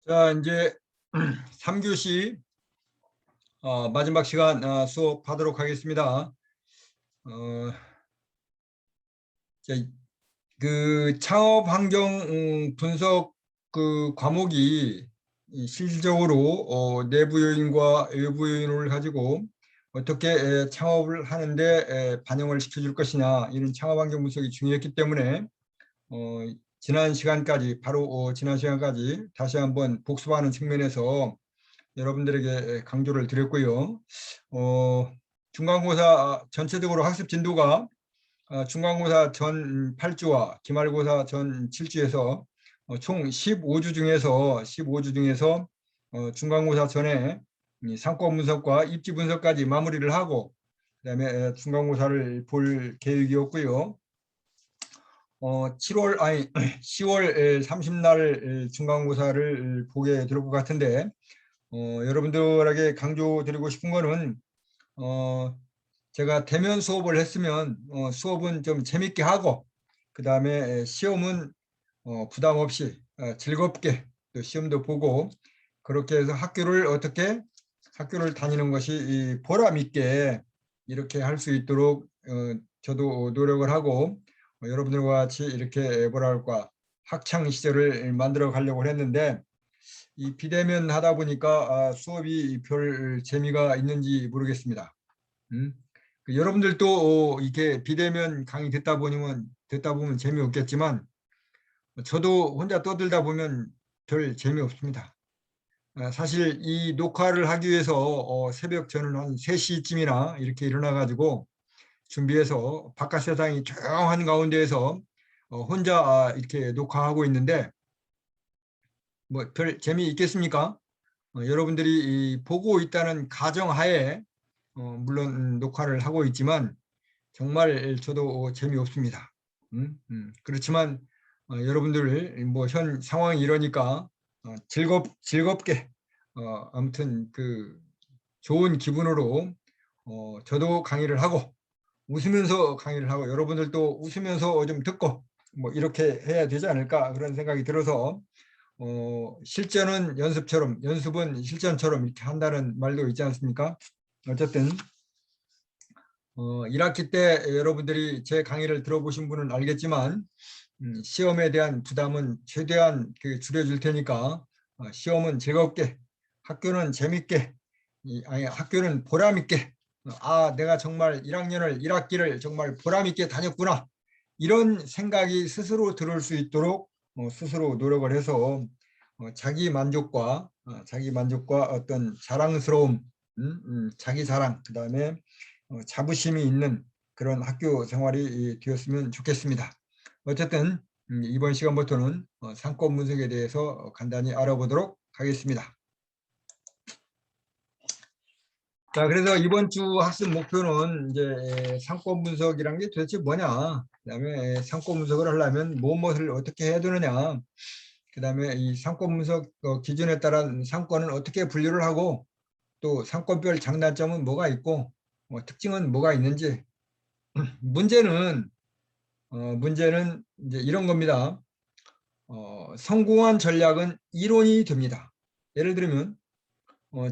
자, 이제 3교시 마지막 시간 수업하도록 하겠습니다. 자, 그 창업 환경 분석 그 과목이 이 실질적으로 내부 요인과 외부 요인을 가지고 어떻게 창업을 하는데 반영을 시켜줄 것이냐, 이런 창업 환경 분석이 중요했기 때문에 지난 시간까지 지난 시간까지 다시 한번 복습하는 측면에서 여러분들에게 강조를 드렸고요. 중간고사 전체적으로 학습 진도가 중간고사 전 8주와 기말고사 전 7주에서 총 15주 중에서 중간고사 전에 이 상권 분석과 입지 분석까지 마무리를 하고 그다음에 중간고사를 볼 계획이었고요. 10월 30날 중간고사를 보게 될 것 같은데 여러분들에게 강조드리고 싶은 거는 제가 대면 수업을 했으면 수업은 좀 재밌게 하고 그 다음에 시험은 부담 없이 즐겁게 또 시험도 보고 그렇게 해서 학교를 다니는 것이 보람 있게 이렇게 할 수 있도록 저도 노력을 하고 여러분들과 같이 이렇게 뭐랄까 학창 시절을 만들어 가려고 했는데 이 비대면 하다 보니까 수업이 별 재미가 있는지 모르겠습니다. 여러분들도 이렇게 비대면 강의 듣다 보면 재미없겠지만 저도 혼자 떠들다 보면 별 재미없습니다. 사실 이 녹화를 하기 위해서 새벽 저는 한 3시쯤이나 이렇게 일어나 가지고 준비해서 바깥 세상이 조용한 가운데에서 혼자 이렇게 녹화하고 있는데 뭐 별 재미 있겠습니까? 여러분들이 보고 있다는 가정하에 물론 녹화를 하고 있지만 정말 저도 재미없습니다. 그렇지만 여러분들 뭐 현 상황이 이러니까 즐겁게 아무튼 그 좋은 기분으로 저도 강의를 하고 웃으면서 강의를 하고 여러분들도 웃으면서 좀 듣고 뭐 이렇게 해야 되지 않을까 그런 생각이 들어서 실전은 연습처럼 연습은 실전처럼 이렇게 한다는 말도 있지 않습니까? 어쨌든 1학기 때 여러분들이 제 강의를 들어보신 분은 알겠지만 시험에 대한 부담은 최대한 줄여줄 테니까 시험은 즐겁게 학교는 재밌게 학교는 보람 있게 내가 정말 1학기를 정말 보람 있게 다녔구나 이런 생각이 스스로 들을 수 있도록 스스로 노력을 해서 자기 만족과 어떤 자랑스러움, 자기 자랑, 그다음에 자부심이 있는 그런 학교 생활이 되었으면 좋겠습니다. 어쨌든 이번 시간부터는 상권 분석에 대해서 간단히 알아보도록 하겠습니다. 자, 그래서 이번 주 학습 목표는 이제 상권 분석이란 게 도대체 뭐냐, 그다음에 상권 분석을 하려면 무엇을 어떻게 해야 되느냐, 그다음에 이 상권 분석 기준에 따른 상권은 어떻게 분류를 하고 또 상권별 장단점은 뭐가 있고 특징은 뭐가 있는지 문제는 이제 이런 겁니다. 성공한 전략은 이론이 됩니다. 예를 들면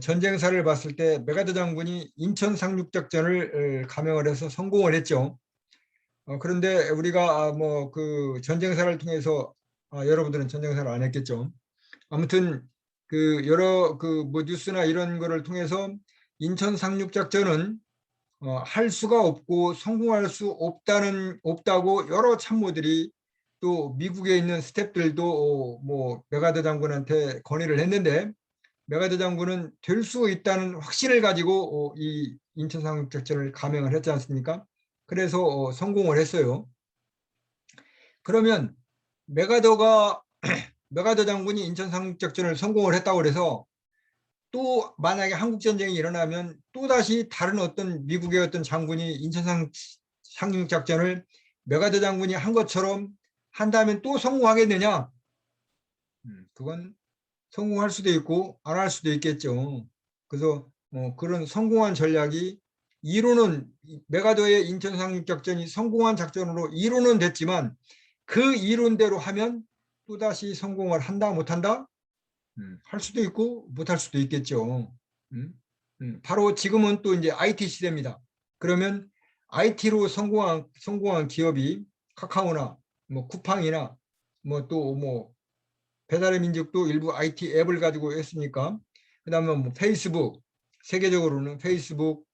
전쟁사를 봤을 때 메가더 장군이 인천 상륙작전을 감행을 해서 성공을 했죠. 그런데 우리가 뭐 그 전쟁사를 통해서 여러분들은 전쟁사를 안 했겠죠. 아무튼 그 여러 그 뭐 뉴스나 이런 거를 통해서 인천 상륙작전은 할 수가 없고 성공할 수 없다고 여러 참모들이 또 미국에 있는 스태프들도 뭐 메가더 장군한테 건의를 했는데 메가더 장군은 될 수 있다는 확신을 가지고 이 인천 상륙작전을 감행을 했지 않습니까? 그래서 성공을 했어요. 그러면 메가더 장군이 인천 상륙작전을 성공을 했다고 해서 또 만약에 한국 전쟁이 일어나면 또 다시 다른 어떤 미국의 어떤 장군이 인천 상륙 작전을 메가더 장군이 한 것처럼 한다면 또 성공하겠느냐? 그건 성공할 수도 있고 안 할 수도 있겠죠. 그래서 그런 성공한 전략이 이론은 메가더의 인천 상륙 작전이 성공한 작전으로 이론은 됐지만 그 이론대로 하면 또 다시 성공을 한다 못 한다? 할 수도 있고 못할 수도 있겠죠. 바로 지금은 또 이제 IT 시대입니다. 그러면 IT로 성공한 기업이 카카오나 뭐 쿠팡이나 뭐 또 뭐 배달의 민족도 일부 IT 앱을 가지고 했으니까, 그다음에 뭐 페이스북, 세계적으로는 페이스북,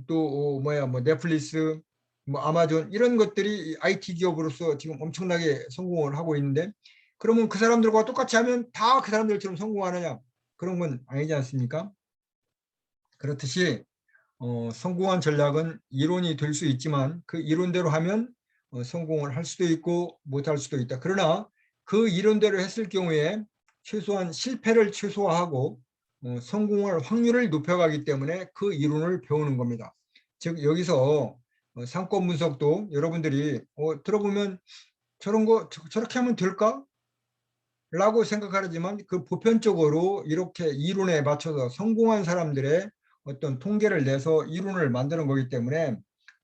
또 뭐야 뭐 넷플릭스, 뭐 아마존, 이런 것들이 IT 기업으로서 지금 엄청나게 성공을 하고 있는데, 그러면 그 사람들과 똑같이 하면 다 그 사람들처럼 성공하느냐? 그런 건 아니지 않습니까? 그렇듯이 성공한 전략은 이론이 될 수 있지만 그 이론대로 하면 성공을 할 수도 있고 못할 수도 있다. 그러나 그 이론대로 했을 경우에 최소한 실패를 최소화하고 성공할 확률을 높여가기 때문에 그 이론을 배우는 겁니다. 즉 여기서 상권 분석도 여러분들이 들어보면 저런 거 저렇게 하면 될까? 라고 생각하지만 그 보편적으로 이렇게 이론에 맞춰서 성공한 사람들의 어떤 통계를 내서 이론을 만드는 거기 때문에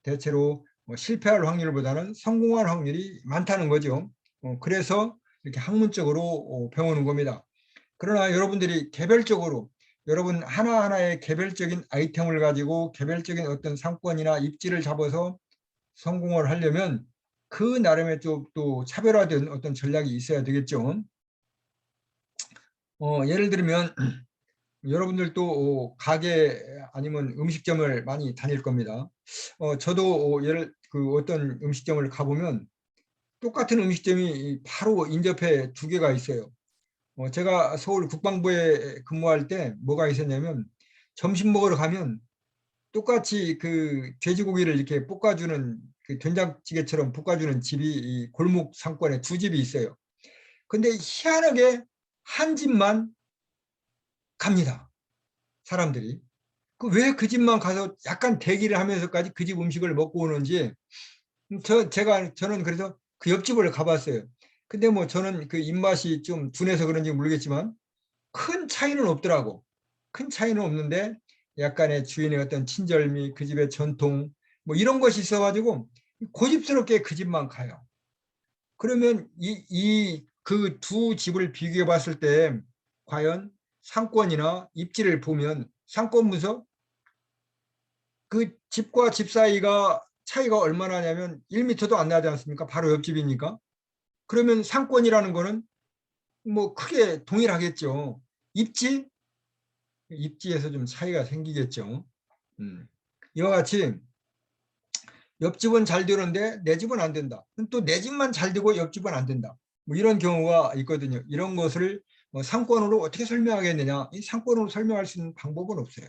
대체로 실패할 확률보다는 성공할 확률이 많다는 거죠. 그래서 이렇게 학문적으로 배우는 겁니다. 그러나 여러분들이 개별적으로 여러분 하나하나의 개별적인 아이템을 가지고 개별적인 어떤 상권이나 입지를 잡아서 성공을 하려면 그 나름의 또 차별화된 어떤 전략이 있어야 되겠죠. 예를 들면 여러분들도 가게 아니면 음식점을 많이 다닐 겁니다. 저도 어떤 음식점을 가보면 똑같은 음식점이 바로 인접해 두 개가 있어요. 제가 서울 국방부에 근무할 때 뭐가 있었냐면, 점심 먹으러 가면 똑같이 그 돼지고기를 이렇게 볶아주는 그 된장찌개처럼 볶아주는 집이 이 골목 상권에 두 집이 있어요. 근데 희한하게 한 집만 갑니다. 사람들이. 왜 그 집만 가서 약간 대기를 하면서까지 그 집 음식을 먹고 오는지, 저는 그래서 그 옆집을 가봤어요. 근데 뭐 저는 그 입맛이 좀 둔해서 그런지 모르겠지만 큰 차이는 없더라고. 큰 차이는 없는데 약간의 주인의 어떤 친절미, 그 집의 전통, 뭐 이런 것이 있어가지고 고집스럽게 그 집만 가요. 그러면 그 두 집을 비교해 봤을 때 과연 상권이나 입지를 보면 상권 분석, 그 집과 집 사이가 차이가 얼마나 나냐면 1m도 안 나지 않습니까? 바로 옆집이니까. 그러면 상권이라는 거는 뭐 크게 동일하겠죠. 입지? 입지에서 좀 차이가 생기겠죠. 음. 이와 같이 옆집은 잘 되는데 내 집은 안 된다. 또 내 집만 잘 되고 옆집은 안 된다. 뭐 이런 경우가 있거든요. 이런 것을 상권으로 어떻게 설명하겠느냐. 이 상권으로 설명할 수 있는 방법은 없어요.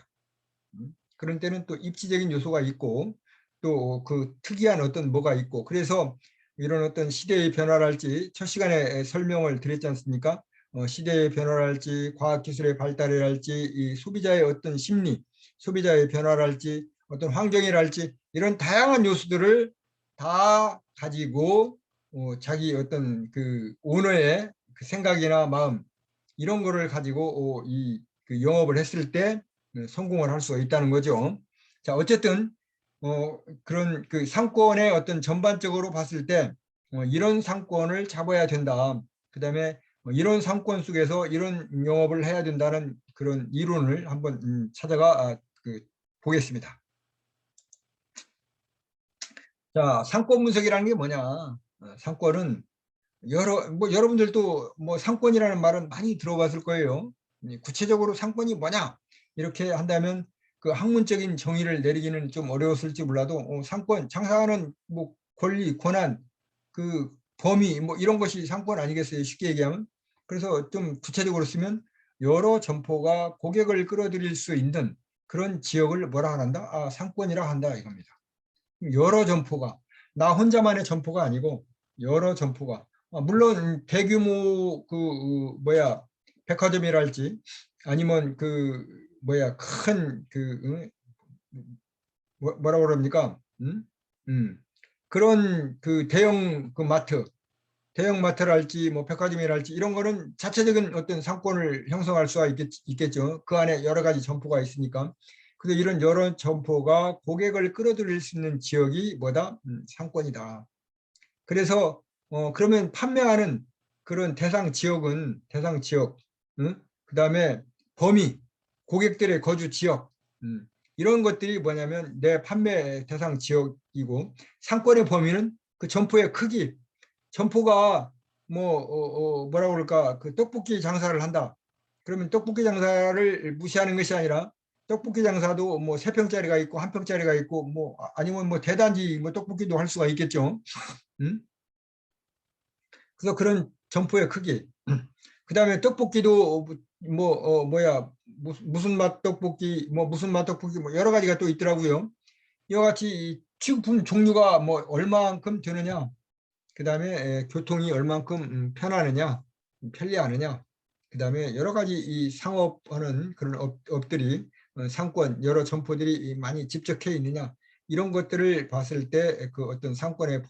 그런 때는 또 입지적인 요소가 있고 또 그 특이한 어떤 뭐가 있고, 그래서 이런 어떤 시대의 변화랄지 첫 시간에 설명을 드렸지 않습니까? 시대의 변화랄지 과학기술의 발달이랄지 이 소비자의 어떤 심리, 소비자의 변화랄지 어떤 환경이랄지 이런 다양한 요소들을 다 가지고 자기 어떤 그 오너의 그 생각이나 마음, 이런 거를 가지고 그 영업을 했을 때 성공을 할 수가 있다는 거죠. 자, 어쨌든 그런 그 상권의 어떤 전반적으로 봤을 때 이런 상권을 잡아야 된다. 그다음에 이런 상권 속에서 이런 영업을 해야 된다는 그런 이론을 한번 찾아가 보겠습니다. 자, 상권 분석이라는 게 뭐냐? 상권은 여러분들도 뭐 상권이라는 말은 많이 들어봤을 거예요. 구체적으로 상권이 뭐냐? 이렇게 한다면 그 학문적인 정의를 내리기는 좀 어려웠을지 몰라도 상권, 장사하는 뭐 권리, 권한, 그 범위 뭐 이런 것이 상권 아니겠어요? 쉽게 얘기하면. 그래서 좀 구체적으로 쓰면 여러 점포가 고객을 끌어들일 수 있는 그런 지역을 뭐라 한다? 상권이라 한다 이겁니다. 여러 점포가, 나 혼자만의 점포가 아니고 여러 점포가, 물론 대규모 뭐야 백화점이랄지 아니면 그 뭐야 큰그 뭐라고 그럽니까? 그런 그 대형 그 마트, 대형 마트랄지 뭐 백화점이랄지 이런 거는 자체적인 어떤 상권을 형성할 수가 있겠죠. 그 안에 여러 가지 점포가 있으니까. 근데 이런 여러 점포가 고객을 끌어들일 수 있는 지역이 뭐다? 상권이다. 그래서 그러면 판매하는 그런 대상 지역은 대상 지역, 응? 그다음에 범위, 고객들의 거주 지역, 이런 것들이 뭐냐면 내 판매 대상 지역이고, 상권의 범위는 그 점포의 크기, 점포가 뭐라고 그럴까, 그 떡볶이 장사를 한다. 그러면 떡볶이 장사를 무시하는 것이 아니라, 떡볶이 장사도 뭐 3평짜리가 있고 1평짜리가 있고 뭐 아니면 뭐 대단지 뭐 떡볶이도 할 수가 있겠죠. 음? 그래서 그런 점포의 크기. 그다음에 떡볶이도 뭐야, 무슨 맛 떡볶이, 뭐 무슨 맛 떡볶이, 뭐 여러 가지가 또 있더라고요. 이와 같이 취급품 종류가 뭐 얼마만큼 되느냐, 그다음에 교통이 얼만큼 편하느냐, 편리하느냐, 그다음에 여러 가지 이 상업하는 그런 업들이, 상권 여러 점포들이 많이 집적해 있느냐, 이런 것들을 봤을 때 그 어떤 상권의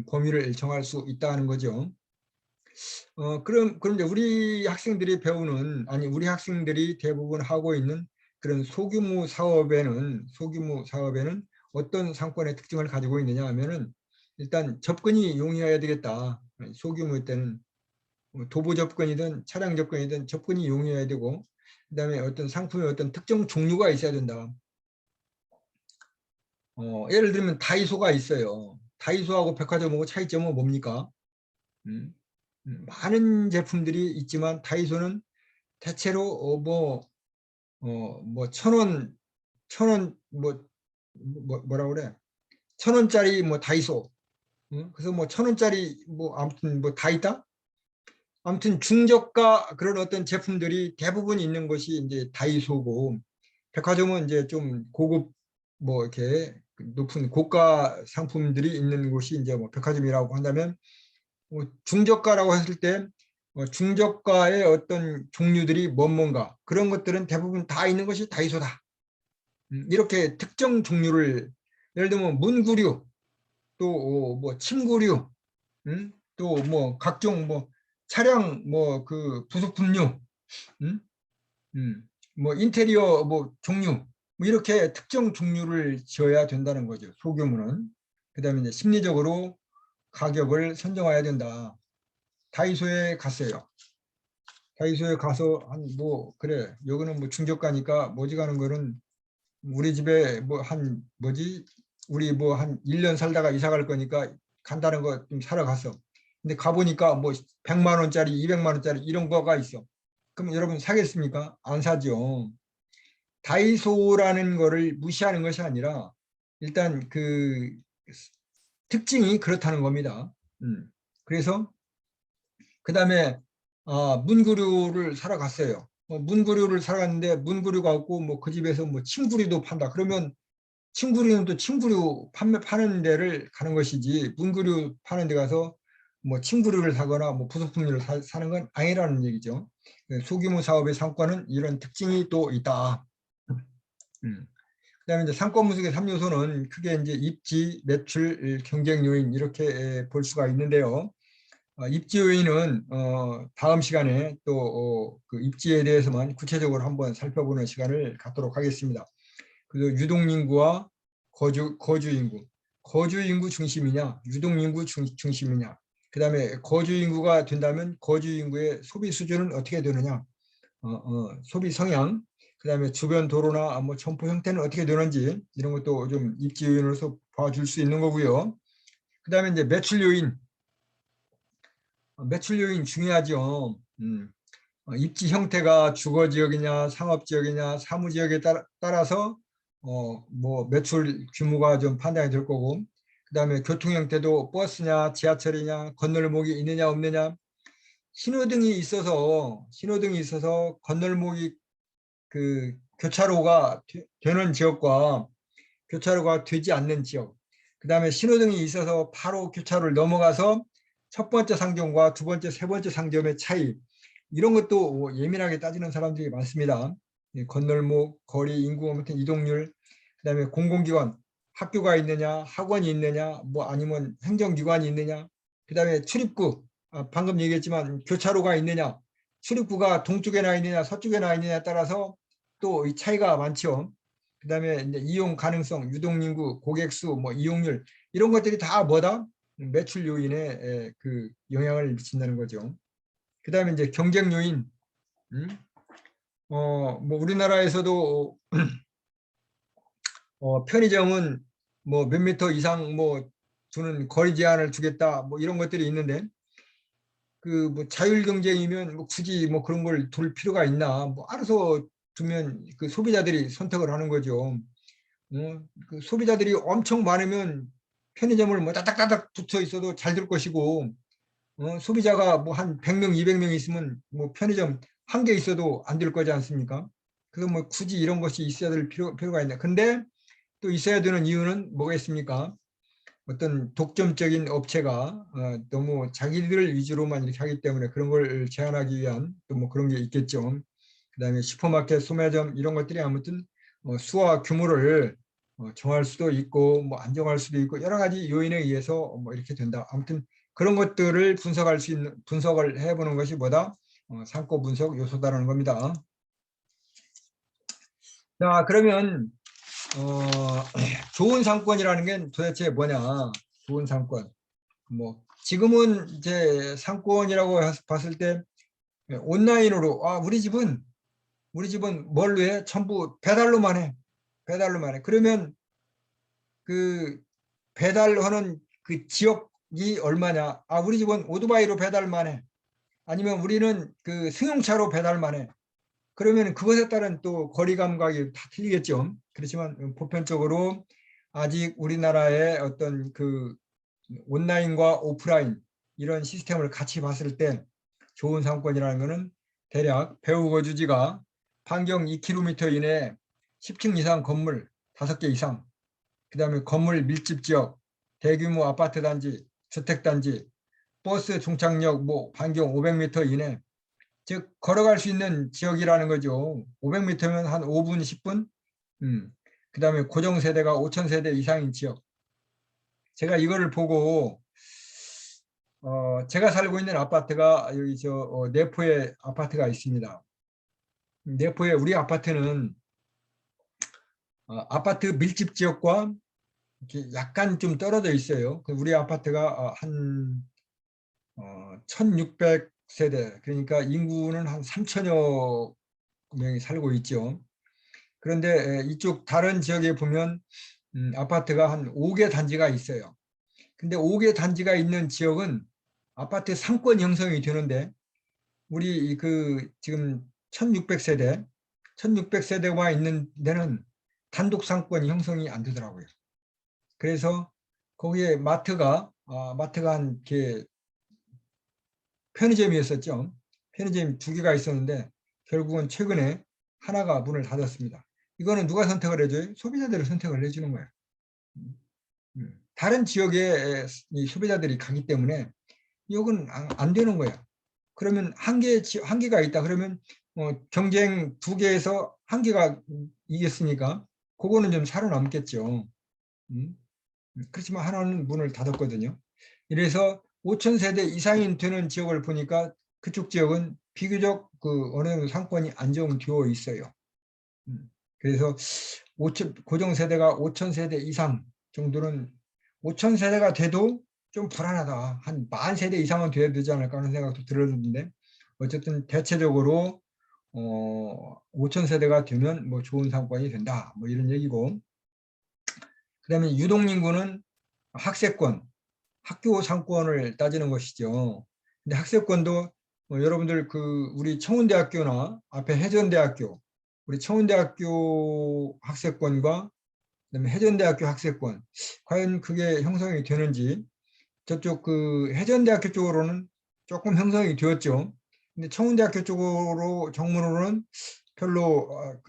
범위를 정할 수 있다는 거죠. 그럼 이제 우리 학생들이 대부분 하고 있는 그런 소규모 사업에는 어떤 상권의 특징을 가지고 있느냐 하면은, 일단 접근이 용이해야 되겠다. 소규모 때는 도보 접근이든 차량 접근이든 접근이 용이해야 되고, 그다음에 어떤 상품의 어떤 특정 종류가 있어야 된다. 예를 들면 다이소가 있어요. 다이소하고 백화점하고 차이점은 뭡니까? 음, 많은 제품들이 있지만 다이소는 대체로 뭐 1,000원, 1,000원, 뭐라 그래, 1,000원짜리 뭐 다이소, 그래서 뭐 1,000원짜리 뭐 아무튼 뭐 다 있다. 아무튼 중저가 그런 어떤 제품들이 대부분 있는 것이 이제 다이소고, 백화점은 이제 좀 고급, 뭐 이렇게 높은 고가 상품들이 있는 곳이 이제 뭐 백화점이라고 한다면, 중저가라고 했을 때 중저가의 어떤 종류들이 뭔가 그런 것들은 대부분 다 있는 것이 다이소다. 이렇게 특정 종류를, 예를 들면 문구류, 또 뭐 침구류, 또 뭐 각종 뭐 차량 뭐 그 부속품류, 음? 뭐 인테리어 뭐 종류, 뭐 이렇게 특정 종류를 지어야 된다는 거죠. 소규모는. 그다음에 이제 심리적으로 가격을 선정해야 된다. 다이소에 갔어요. 다이소에 가서 한 뭐 그래, 여기는 뭐 중저가니까 모지가는 거는 우리 집에 뭐 한 뭐지, 우리 뭐 한 1년 살다가 이사 갈 거니까 간다는 거 좀 사러 갔어. 근데 가보니까 뭐 100만 원짜리, 200만 원짜리 이런 거가 있어. 그럼 여러분 사겠습니까? 안 사죠. 다이소라는 거를 무시하는 것이 아니라, 일단 그 특징이 그렇다는 겁니다. 그래서 그다음에 문구류를 사러 갔어요. 문구류를 사러 갔는데 문구류가 없고 뭐 그 집에서 뭐 침구류도 판다. 그러면 침구류는 또 침구류 파는 데를 가는 것이지, 문구류 파는 데 가서 뭐 침구류를 사거나 뭐 부속품류를 사는 건 아니라는 얘기죠. 소규모 사업의 상권은 이런 특징이 또 있다. 음. 그다음에 이제 상권 분석의 3요소는 크게 이제 입지, 매출, 경쟁 요인 이렇게 볼 수가 있는데요. 입지 요인은 다음 시간에 또 그 입지에 대해서만 구체적으로 한번 살펴보는 시간을 갖도록 하겠습니다. 그리고 유동인구와 거주인구, 거주인구 중심이냐, 유동인구 중심이냐, 그다음에 거주인구가 된다면 거주인구의 소비 수준은 어떻게 되느냐, 소비 성향, 그다음에 주변 도로나 뭐 점포 형태는 어떻게 되는지, 이런 것도 좀 입지 요인으로서 봐줄 수 있는 거고요. 그다음에 이제 매출 요인 중요하죠. 입지 형태가 주거 지역이냐, 상업 지역이냐, 사무 지역에 따라서 뭐 매출 규모가 좀 판단이 될 거고, 그다음에 교통 형태도 버스냐, 지하철이냐, 건널목이 있느냐 없느냐, 신호등이 있어서 건널목이 그 교차로가 되는 지역과 교차로가 되지 않는 지역, 그다음에 신호등이 있어서 바로 교차로를 넘어가서 첫 번째 상점과 두 번째, 세 번째 상점의 차이, 이런 것도 예민하게 따지는 사람들이 많습니다. 건널목, 거리, 인구, 아무튼 이동률, 그다음에 공공기관, 학교가 있느냐, 학원이 있느냐, 뭐 아니면 행정기관이 있느냐, 그다음에 출입구, 방금 얘기했지만 교차로가 있느냐, 출입구가 동쪽에 나 있느냐, 서쪽에 나 있느냐에 따라서 또 이 차이가 많죠. 그다음에 이제 이용 가능성, 유동인구, 고객수, 뭐 이용률, 이런 것들이 다 뭐다? 매출 요인에 그 영향을 미친다는 거죠. 그다음에 이제 경쟁 요인, 음? 뭐 우리나라에서도 편의점은 뭐 몇 미터 이상 뭐 두는 거리 제한을 두겠다 뭐 이런 것들이 있는데 그 뭐 자율 경쟁이면 뭐 굳이 뭐 그런 걸 둘 필요가 있나? 뭐 알아서 두면 그 소비자들이 선택을 하는 거죠. 그 소비자들이 엄청 많으면 편의점을 뭐 따닥따닥 붙어 있어도 잘 될 것이고 소비자가 뭐 한 100명, 200명 있으면 뭐 편의점 한 개 있어도 안 될 거지 않습니까? 그래서 뭐 굳이 이런 것이 있어야 될 필요가 있나? 근데 또 있어야 되는 이유는 뭐가 있습니까? 어떤 독점적인 업체가 너무 자기들 위주로만 이렇게 하기 때문에 그런 걸 제한하기 위한 또 뭐 그런 게 있겠죠. 그다음에 슈퍼마켓, 소매점 이런 것들이 아무튼 수와 규모를 정할 수도 있고 뭐 안 정할 수도 있고 여러 가지 요인에 의해서 뭐 이렇게 된다. 아무튼 그런 것들을 분석할 수 있는 분석을 해보는 것이 뭐다? 상권 분석 요소다라는 겁니다. 자, 그러면 좋은 상권이라는 게 도대체 뭐냐? 좋은 상권. 뭐 지금은 이제 상권이라고 봤을 때 온라인으로 우리 집은 뭘로 해? 전부 배달로만 해. 배달로만 해. 그러면 그 배달하는 그 지역이 얼마냐? 우리 집은 오토바이로 배달만 해. 아니면 우리는 그 승용차로 배달만 해. 그러면 그것에 따른 또 거리 감각이 다 틀리겠죠. 그렇지만 보편적으로 아직 우리나라의 어떤 그 온라인과 오프라인 이런 시스템을 같이 봤을 때 좋은 상권이라는 것은 대략 배후 거주지가 반경 2km 이내에 10층 이상 건물 5개 이상, 그다음에 건물 밀집 지역, 대규모 아파트 단지, 주택 단지, 버스 종착역 뭐 반경 500m 이내, 즉 걸어갈 수 있는 지역이라는 거죠. 500m면 한 5분, 10분. 그다음에 고정 세대가 5천 세대 이상인 지역. 제가 이거를 보고 제가 살고 있는 아파트가 여기 내포에 아파트가 있습니다. 내포에 우리 아파트는 아파트 밀집 지역과 이렇게 약간 좀 떨어져 있어요. 우리 아파트가 한 1600세대, 그러니까 인구는 한 3천여 명이 살고 있죠. 그런데 이쪽 다른 지역에 보면 아파트가 한 5개 단지가 있어요. 근데 5개 단지가 있는 지역은 아파트 상권 형성이 되는데 우리 그 지금 1600세대, 1600세대와 있는 데는 단독 상권이 형성이 안 되더라고요. 그래서 거기에 마트가 한 게 편의점이었었죠. 편의점이 2개가 있었는데 결국은 최근에 하나가 문을 닫았습니다. 이거는 누가 선택을 해줘요? 소비자들이 선택을 해주는 거예요. 다른 지역에 이 소비자들이 가기 때문에 이건 안 되는 거예요. 그러면 한 개가 있다. 그러면 경쟁 2개에서 한 개가 이겼으니까 그거는 좀 살아남겠죠. 음? 그렇지만 하나는 문을 닫았거든요. 이래서 5천 세대 이상이 되는 지역을 보니까 그쪽 지역은 비교적 그 어느 정도 상권이 안정되어 있어요. 그래서 5천, 고정 세대가 5천 세대 이상 정도는 5천 세대가 돼도 좀 불안하다. 한 10,000세대 이상은 돼야 되지 않을까 하는 생각도 들었는데 어쨌든 대체적으로 5천 세대가 되면 뭐 좋은 상권이 된다. 뭐 이런 얘기고. 그다음에 유동인구는 학세권, 학교 상권을 따지는 것이죠. 근데 학세권도 여러분들 그 우리 청운대학교나 앞에 해전대학교, 우리 청운대학교 학세권과 그다음에 해전대학교 학세권, 과연 그게 형성이 되는지. 저쪽 그 해전대학교 쪽으로는 조금 형성이 되었죠. 근데 청운대학교 쪽으로 정문으로는 별로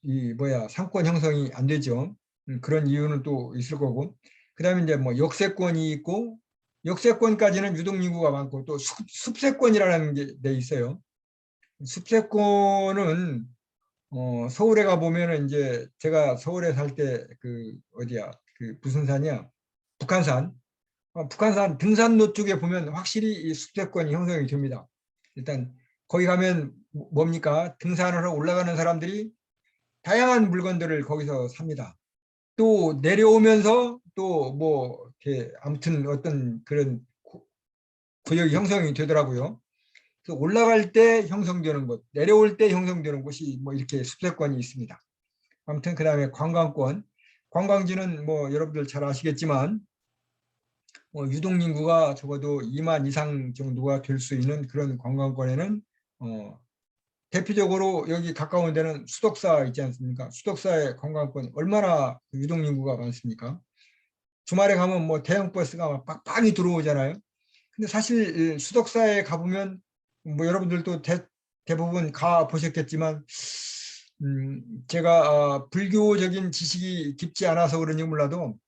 이 뭐야 상권 형성이 안 되죠. 그런 이유는 또 있을 거고. 그다음에 이제 뭐 역세권이 있고, 역세권까지는 유동인구가 많고 또 숲세권이라는 게 돼 있어요. 숲세권은 서울에 가 보면은 이제 제가 서울에 살 때 그 어디야 그 무슨 산이야, 북한산. 북한산 등산로 쪽에 보면 확실히 이 숲세권이 형성이 됩니다. 일단 거기 가면 뭡니까? 등산을 하러 올라가는 사람들이 다양한 물건들을 거기서 삽니다. 또 내려오면서 또 뭐 이렇게 아무튼 어떤 그런 구역이 형성이 되더라고요. 그래서 올라갈 때 형성되는 곳, 내려올 때 형성되는 곳이 뭐 이렇게 숲세권이 있습니다. 아무튼 그다음에 관광권, 관광지는 뭐 여러분들 잘 아시겠지만 유동 인구가 적어도 2만 이상 정도가 될 수 있는 그런 관광권에는 대표적으로 여기 가까운 데는 수덕사 있지 않습니까? 수덕사의 관광권 얼마나 유동 인구가 많습니까? 주말에 가면 뭐 대형 버스가 막 빡빡이 들어오잖아요. 근데 사실 수덕사에 가보면 뭐 여러분들도 대부분 가 보셨겠지만 제가 불교적인 지식이 깊지 않아서 그런지 몰라도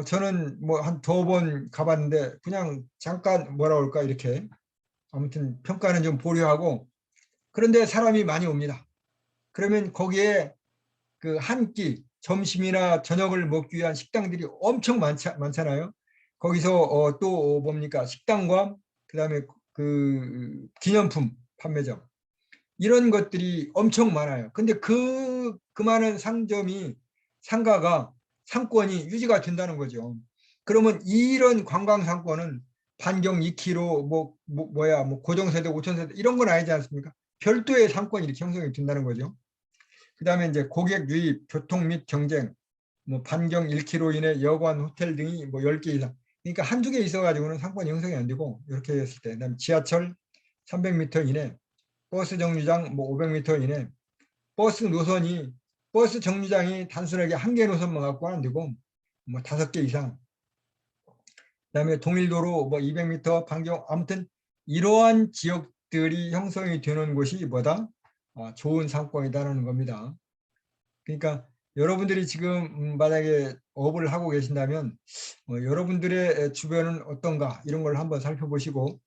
저는 뭐 한 2번 가봤는데 그냥 잠깐 뭐라 그럴까 이렇게 아무튼 평가는 좀 보류하고 그런데 사람이 많이 옵니다. 그러면 거기에 그 한 끼 점심이나 저녁을 먹기 위한 식당들이 엄청 많잖아요. 거기서 또 뭡니까 식당과 그다음에 그 기념품 판매점 이런 것들이 엄청 많아요. 근데 그 많은 상가가 상권이 유지가 된다는 거죠. 그러면 이런 관광 상권은 반경 2km 뭐 고정세대 5천세대 이런 건 아니지 않습니까? 별도의 상권이 이렇게 형성이 된다는 거죠. 그다음에 이제 고객 유입, 교통 및 경쟁, 뭐 반경 1km 이내 여관, 호텔 등이 뭐 10개 이상. 그러니까 한두 개 있어가지고는 상권이 형성이 안 되고 이렇게 했을 때, 그다음에 지하철 300m 이내, 버스 정류장 뭐 500m 이내, 버스 정류장이 단순하게 한 개 노선만 갖고 안 되고 뭐 5개 이상. 그다음에 동일도로 뭐 200m 반경 아무튼 이러한 지역들이 형성이 되는 곳이 뭐다? 좋은 상권이다라는 겁니다. 그러니까 여러분들이 지금 만약에 업을 하고 계신다면 여러분들의 주변은 어떤가 이런 걸 한번 살펴보시고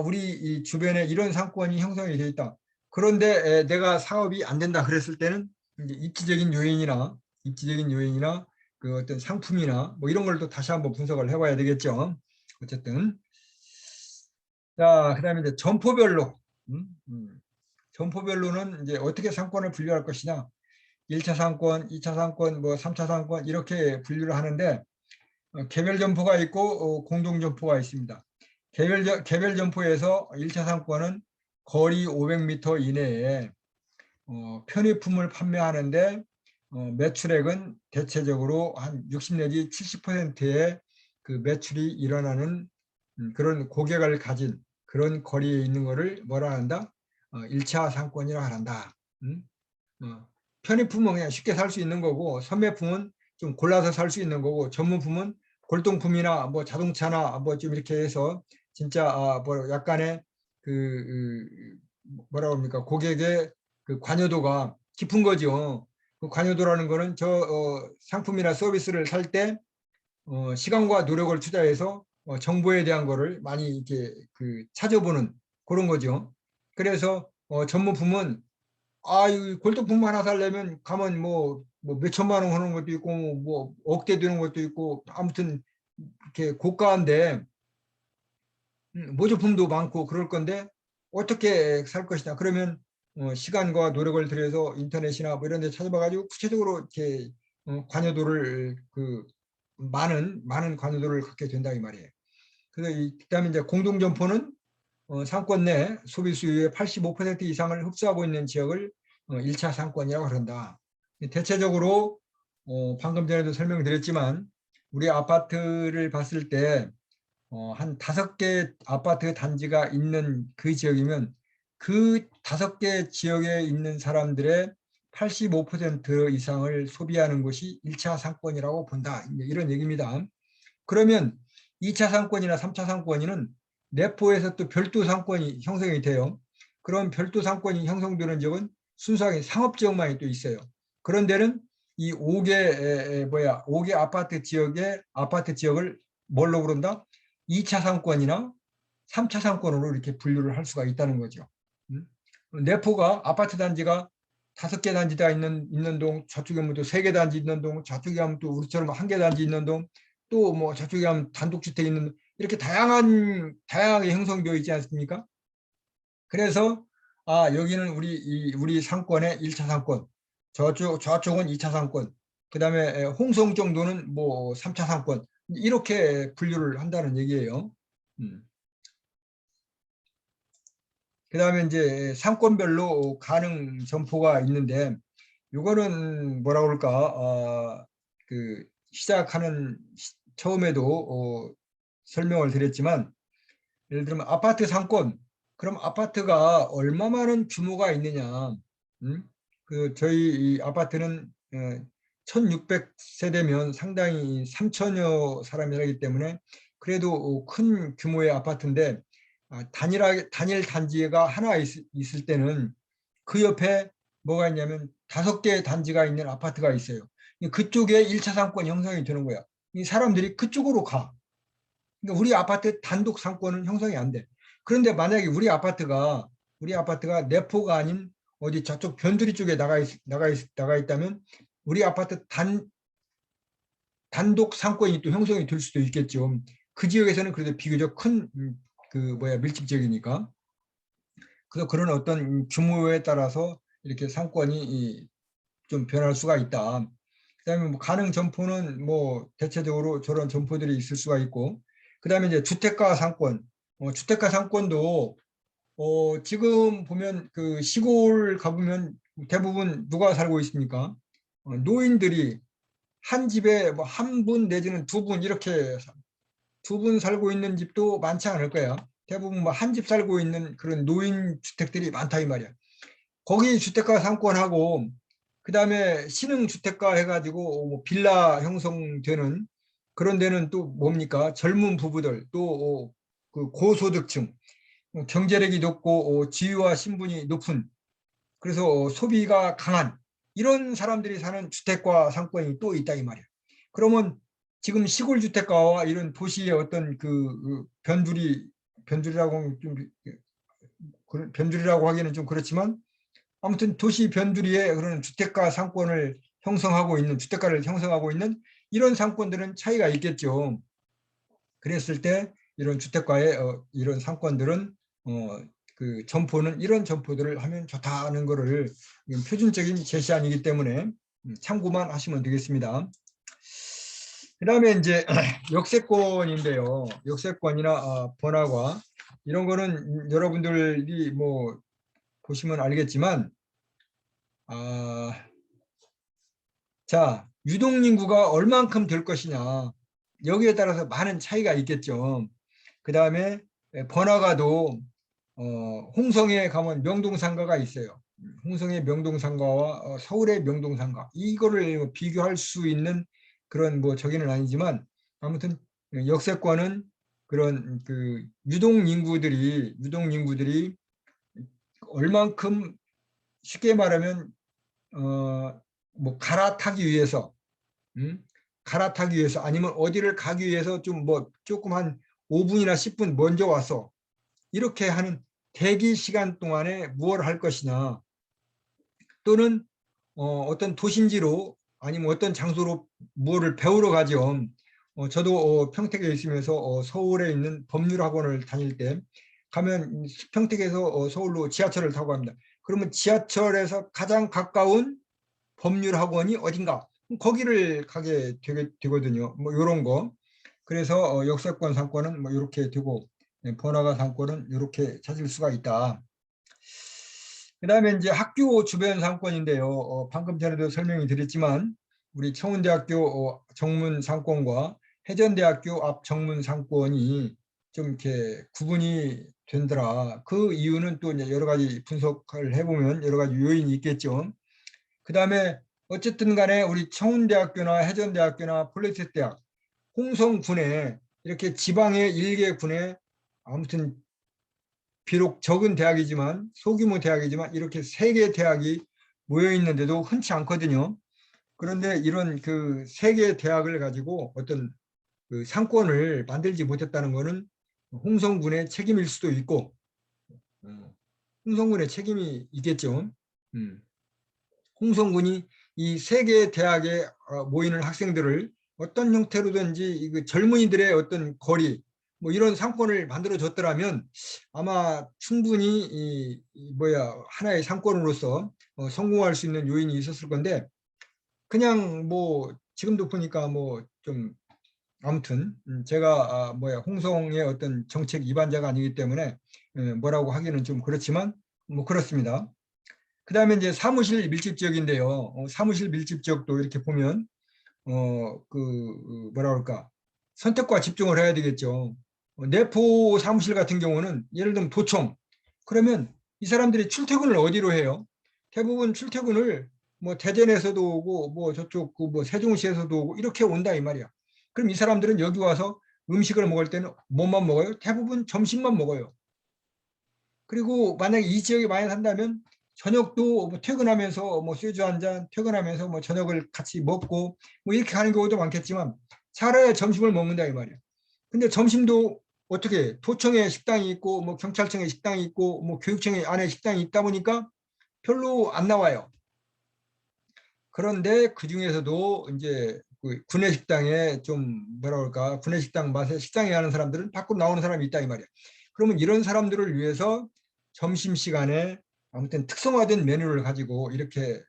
우리 이 주변에 이런 상권이 형성이 되어 있다. 그런데 내가 사업이 안 된다 그랬을 때는 이제 입지적인 요인이나 그 어떤 상품이나 뭐 이런 걸 또 다시 한번 분석을 해봐야 되겠죠. 어쨌든 자 그다음에 이제 점포별로 점포별로는 이제 어떻게 상권을 분류할 것이냐. 1차 상권, 2차 상권, 뭐 3차 상권 이렇게 분류를 하는데 개별 점포가 있고 공동 점포가 있습니다. 개별 점포에서 1차 상권은 거리 500m 이내에 편의품을 판매하는데 매출액은 대체적으로 한 60 내지 70%의 그 매출이 일어나는 그런 고객을 가진 그런 거리에 있는 것을 뭐라 한다? 1차 상권이라 한다. 편의품은 그냥 쉽게 살 수 있는 거고 소매품은 좀 골라서 살 수 있는 거고 전문품은 골동품이나 뭐 자동차나 뭐 좀 이렇게 해서 진짜 뭐 약간의 그 뭐라 합니까 고객의 그 관여도가 깊은 거죠. 그 관여도라는 거는 저 상품이나 서비스를 살 때 시간과 노력을 투자해서 정보에 대한 거를 많이 이렇게 그 찾아보는 그런 거죠. 그래서 전문품은 이 골동품 하나 살려면 가면 뭐 몇천만 원 하는 것도 있고 뭐 억대 되는 것도 있고 아무튼 이렇게 고가인데 모조품도 많고 그럴 건데 어떻게 살 것이냐 그러면 시간과 노력을 들여서 인터넷이나 뭐 이런 데 찾아봐 가지고 구체적으로 이렇게 관여도를 그 많은 관여도를 갖게 된다 이 말이에요. 그래서 그다음에 이제 공동점포는 상권 내 소비 수요의 85% 이상을 흡수하고 있는 지역을 1차 상권이라고 그런다. 대체적으로 방금 전에도 설명드렸지만 우리 아파트를 봤을 때 한 5개 아파트 단지가 있는 그 지역이면 그 5개 지역에 있는 사람들의 85% 이상을 소비하는 것이 1차 상권이라고 본다. 이런 얘기입니다. 그러면 2차 상권이나 3차 상권이는 내포에서 또 별도 상권이 형성이 돼요. 그런 별도 상권이 형성되는 지역은 순수하게 상업지역만이 또 있어요. 그런 데는 이 5개 아파트 지역을 뭘로 부른다? 2차 상권이나 3차 상권으로 이렇게 분류를 할 수가 있다는 거죠. 내포가 아파트 단지가 5개 단지가 있는 동, 저쪽에 하면 또 3개 단지 있는 동, 저쪽에 하면 또 우리처럼 1개 단지 있는 동, 또 뭐 저쪽에 하면 단독주택 있는 이렇게 다양하게 형성되어 있지 않습니까? 그래서 여기는 우리 상권의 1차 상권, 저쪽은 2차 상권, 그다음에 홍성 정도는 뭐 3차 상권 이렇게 분류를 한다는 얘기예요. 음. 그다음에 이제 상권별로 가능 점포가 있는데 이거는 뭐라 그럴까 그 시작하는 처음에도 설명을 드렸지만 예를 들면 아파트 상권 그럼 아파트가 얼마만한 규모가 있느냐 그 저희 이 아파트는 1600세대면 상당히 3000여 사람이라기 때문에 그래도 큰 규모의 아파트인데 단일 단지가 하나 있을 때는 그 옆에 뭐가 있냐면 5개 단지가 있는 아파트가 있어요. 그쪽에 1차 상권 형성이 되는 거야. 이 사람들이 그쪽으로 가. 그러니까 우리 아파트 단독 상권은 형성이 안 돼. 그런데 만약에 우리 아파트가 내포가 아닌 어디 저쪽 변두리 쪽에 나가 있다면 우리 아파트 단독 상권이 또 형성이 될 수도 있겠죠. 그 지역에서는 그래도 비교적 큰 밀집지역이니까. 그래서 그런 어떤 규모에 따라서 이렇게 상권이 좀 변할 수가 있다. 그다음에 뭐 가능 점포는 뭐 대체적으로 저런 점포들이 있을 수가 있고, 그다음에 이제 주택가 상권, 주택가 상권도 지금 보면 그 시골 가보면 대부분 누가 살고 있습니까? 노인들이 한 집에 뭐 한 분 내지는 두 분 이렇게 2분 살고 있는 집도 많지 않을 거야. 대부분 뭐 한 집 살고 있는 그런 노인 주택들이 많다 이 말이야. 거기 주택가 상권하고 그다음에 신흥 주택가 해가지고 뭐 빌라 형성되는 그런 데는 또 뭡니까? 젊은 부부들 또 그 고소득층 경제력이 높고 지위와 신분이 높은 그래서 소비가 강한 이런 사람들이 사는 주택과 상권이 또 있다 이 말이야. 그러면 지금 시골 주택가와 이런 도시의 어떤 그 변두리라고 좀 변두리라고 하기는 좀 그렇지만 아무튼 도시 변두리에 그런 주택가를 형성하고 있는 이런 상권들은 차이가 있겠죠. 그랬을 때 이런 주택가의 이런 상권들은 그 점포는 이런 점포들을 하면 좋다는 것을 표준적인 제시안이기 때문에 참고만 하시면 되겠습니다. 그다음에 이제 역세권인데요. 역세권이나 번화가 이런 거는 여러분들이 뭐 보시면 알겠지만 자, 유동인구가 얼만큼 될 것이냐 여기에 따라서 많은 차이가 있겠죠. 그 다음에 번화가도 홍성에 가면 명동상가가 있어요. 홍성의 명동상가와 서울의 명동상가 이거를 비교할 수 있는 그런 뭐 저기는 아니지만 아무튼 역세권은 그런 그 유동인구들이 얼만큼 쉽게 말하면 뭐 갈아타기 위해서 갈아타기 위해서 아니면 어디를 가기 위해서 좀 뭐 조금 한 5분이나 10분 먼저 와서 이렇게 하는 대기 시간 동안에 무엇을 할 것이냐 또는 어떤 도심지로 아니면 어떤 장소로 무엇을 배우러 가죠. 저도 평택에 있으면서 서울에 있는 법률학원을 다닐 때 가면 평택에서 서울로 지하철을 타고 갑니다. 그러면 지하철에서 가장 가까운 법률학원이 어딘가 거기를 가게 되거든요. 뭐 이런 거. 그래서 역세권 상권은 뭐 이렇게 되고 번화가 상권은 이렇게 찾을 수가 있다. 그다음에 이제 학교 주변 상권인데요. 방금 전에도 설명이 드렸지만 우리 청운대학교 정문 상권과 해전대학교 앞 정문 상권이 좀 이렇게 구분이 된더라. 그 이유는 또 이제 여러 가지 분석을 해보면 여러 가지 요인이 있겠죠. 그다음에 어쨌든 간에 우리 청운대학교나 해전대학교나 폴리텍대학 홍성군에 이렇게 지방의 일개 군에 아무튼 비록 적은 대학이지만 소규모 대학이지만 이렇게 3개 대학이 모여 있는데도 흔치 않거든요. 그런데 이런 그 3개 대학을 가지고 어떤 그 상권을 만들지 못했다는 것은 홍성군의 책임일 수도 있고 홍성군의 책임이 있겠죠. 홍성군이 이 3개 대학에 모이는 학생들을 어떤 형태로든지 그 젊은이들의 어떤 거리 뭐 이런 상권을 만들어 줬더라면 아마 충분히 하나의 상권으로서 성공할 수 있는 요인이 있었을 건데 그냥 뭐 지금도 보니까 뭐 좀 아무튼 제가 홍성의 어떤 정책 이반자가 아니기 때문에 뭐라고 하기는 좀 그렇지만 뭐 그렇습니다. 그 다음에 이제 사무실 밀집 지역인데요. 사무실 밀집 지역도 이렇게 보면 뭐라 그럴까, 선택과 집중을 해야 되겠죠. 내포 사무실 같은 경우는 예를 들면 도청, 그러면 이 사람들이 출퇴근을 어디로 해요? 대부분 출퇴근을 뭐 대전에서도 오고 뭐 저쪽 뭐 세종시에서도 오고 이렇게 온다 이 말이야. 그럼 이 사람들은 여기 와서 음식을 먹을 때는 뭐만 먹어요? 대부분 점심만 먹어요. 그리고 만약에 이 지역에 많이 산다면 저녁도 뭐 퇴근하면서 뭐 소주 한 잔, 퇴근하면서 뭐 저녁을 같이 먹고 뭐 이렇게 하는 경우도 많겠지만 차라리 점심을 먹는다 이 말이야. 근데 점심도 어떻게 도청에 식당이 있고 뭐 경찰청에 식당이 있고 뭐 교육청에 안에 식당이 있다 보니까 별로 안 나와요. 그런데 그 중에서도 이제 그 구내식당에 좀 뭐라 그럴까, 구내식당 맛에 식당에 가는 사람들은 밖으로 나오는 사람이 있다 이 말이야. 그러면 이런 사람들을 위해서 점심시간에 아무튼 특성화된 메뉴를 가지고 이렇게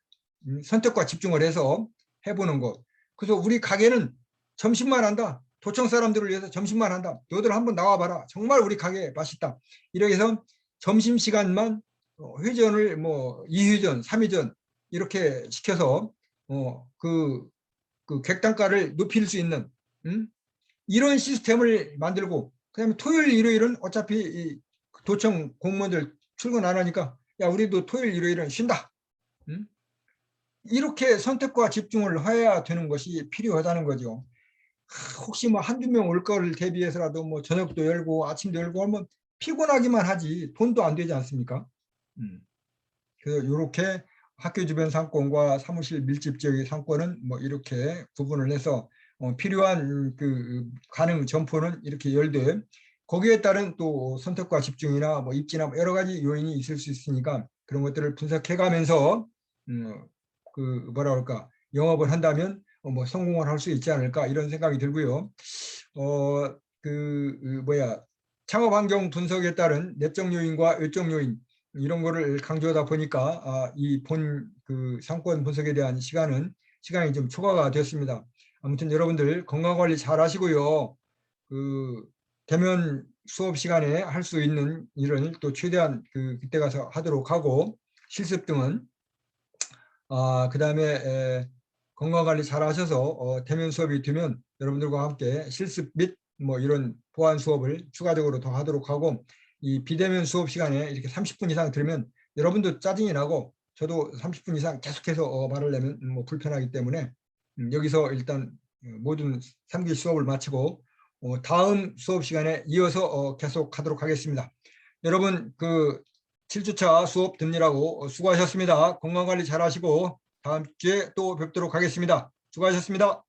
선택과 집중을 해서 해보는 것. 그래서 우리 가게는 점심만 한다. 도청 사람들을 위해서 점심만 한다. 너들 한번 나와봐라. 정말 우리 가게 맛있다. 이렇게 해서 점심시간만 회전을 뭐 2회전, 3회전 이렇게 시켜서 그 객단가를 높일 수 있는 이런 시스템을 만들고, 그다음에 토요일 일요일은 어차피 이 도청 공무원들 출근 안 하니까 야 우리도 토요일 일요일은 쉰다. 이렇게 선택과 집중을 해야 되는 것이 필요하다는 거죠. 혹시 뭐 한두 명 올 거를 대비해서라도 뭐 저녁도 열고 아침도 열고 하면 피곤하기만 하지 돈도 안 되지 않습니까? 그래서 이렇게 학교 주변 상권과 사무실 밀집 지역의 상권은 뭐 이렇게 구분을 해서 필요한 그 가능 점포는 이렇게 열되, 거기에 따른 또 선택과 집중이나 뭐 입지나 여러 가지 요인이 있을 수 있으니까 그런 것들을 분석해 가면서 그 뭐라 그럴까, 영업을 한다면 뭐 성공을 할 수 있지 않을까 이런 생각이 들고요. 뭐야, 창업 환경 분석에 따른 내적 요인과 외적 요인 이런 거를 강조하다 보니까 이 본 그 상권 분석에 대한 시간이 좀 초과가 됐습니다. 아무튼 여러분들 건강관리 잘 하시고요. 그 대면 수업 시간에 할 수 있는 일을 또 최대한 그때 가서 하도록 하고, 실습 등은 그다음에 건강관리 잘 하셔서 대면 수업이 되면 여러분들과 함께 실습 및 뭐 이런 보완 수업을 추가적으로 더 하도록 하고, 이 비대면 수업 시간에 이렇게 30분 이상 들으면 여러분도 짜증이 나고 저도 30분 이상 계속해서 말을 내면 뭐 불편하기 때문에 여기서 일단 모든 3기 수업을 마치고 다음 수업 시간에 이어서 계속하도록 하겠습니다. 여러분 7주차 수업 듣느라고 수고하셨습니다. 건강관리 잘 하시고 다음 주에 또 뵙도록 하겠습니다. 수고하셨습니다.